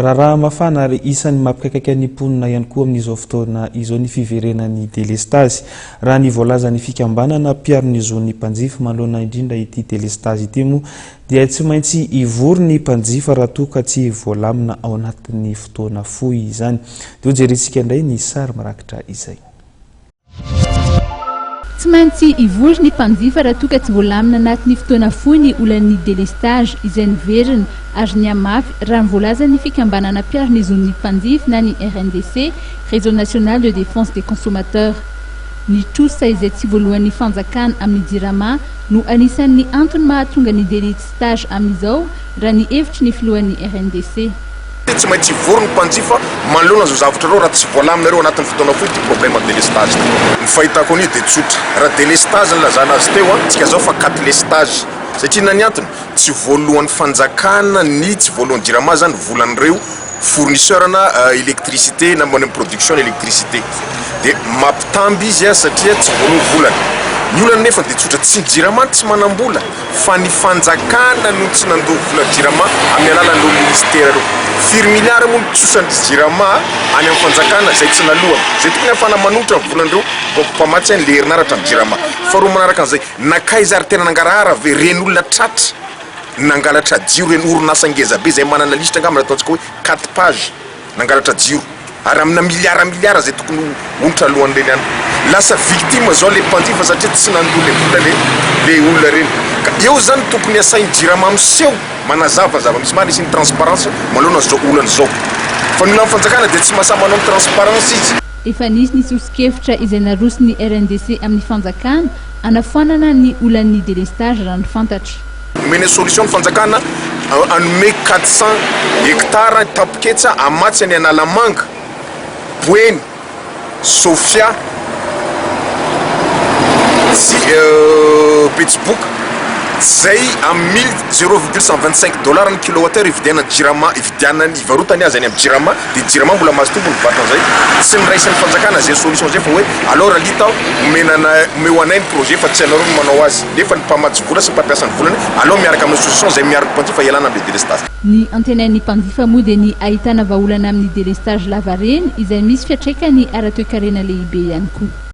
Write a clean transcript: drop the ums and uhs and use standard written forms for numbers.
raha mafana ary isan'ny mampikakaiky ny mponina ihany koa amin'izao fotoana izao ny fiverenany délestage raha ny voalazany fikambanana piarony zony mpanjifa manoloana indrindra ity délestage ity moa dia tsy maintsy ivory ny mpanjifa raha toa ka tsy voalamina ao anatin'ny fotoana fohy izany. Dia jerentsika indray ny sary marakitra izay. Tsy maintsy ivory ny mpanjifa raha toa ka tsy voalamina anatin'ny fotoana fohy ny olan'ny délestage izay niverina ary ny amafy raha nivoalaza ny fikambanana piarony zony mpanjifa na ny RNDC, Réseau national de défense des consommateurs. Ny trosa izay tsy voalohan'ny fanjakana amin'ny jirama no anisan'ny antony mahatonga ny délestage amin'izao raha ny hevitry ny filohan'ny RNDC. Tsy maintsy ivory ny mpanjifa manoloana zao zavatra reo raha tsy voalaminareo anatin'ny fotoana fohy ty problème délestage. Ny fahitako an'io dia tsotra raha délestage nilazana azy teo tsika zao fa 4 lestage satria nany antony tsy voalohan'ny fanjakana ny tsy voalohan'ny jirama zany volan'ireo fournisseur na électricité na manao production électricité dia mampitamby izy satria tsy voalohan'ny volana. Ny olana nefa dia tsotra tsy jirama tsy manambola fa ny fanjakana no tsy nandoha vola jirama amin'ny alalan'ireo ministère reo. Firy milliard moa tsosan'ny jirama any amin'ny fanjakana zay tsy nalohana zay tokony afana manotra volan'ireo mpamatsy any le herinaratra amin'ny jirama. Faharoa manaraka an'izay nakaiza ary tena nangarahara ve reny olona tratra nangalatra jiro reny orinasa ngeza be zay manana lista angamba ataontsika hoe 4 page nangalatra jiro ary amina miliara zay tokony onitra alohan'ireny any. Lasa victime zao le mpanjifa satria tsy nandoha le vola le olona reny. Ka eo zany tokony asainy jirama miseho manazava misy marina isy ny transparence manoloana zao olana zao. Fa ny olona amin'ny fanjakana dia tsy mahasahy manao ny transparence izy. Efa nisy ny sosikevitra izay narosiny RNDC amin'ny fanjakana anafanana ny olan'ny délestage raha ny fantatra. Mena solution ny fanjakana anome 400 hectares tapoketsa amatsy any Analamanga, Boeny, Sofia, Pittsburgh zay amin'ny 0,125 $ ny kilowattheure ividiana jirama ividianany ivarotany azy any amin'ny jirama dia jirama mbola mahazo tombony vatana zay tsy niraisan'ny fanjakana zay solution zay fa hoe alors alita omeo anay ny projet fa tsy anareo no manao azy nefa ny mpamatsy vola sy mpampiasa ny volany alors miaraka amin'ny solution zay miaraka mpanjifa ialana amin'ny délestage. Ny antenain'ny mpanjifa moa dia ny ahitana vahaolana amin'ny délestage lava reny izay misy fiatraikany ara-toekarena lehibe ihany koa.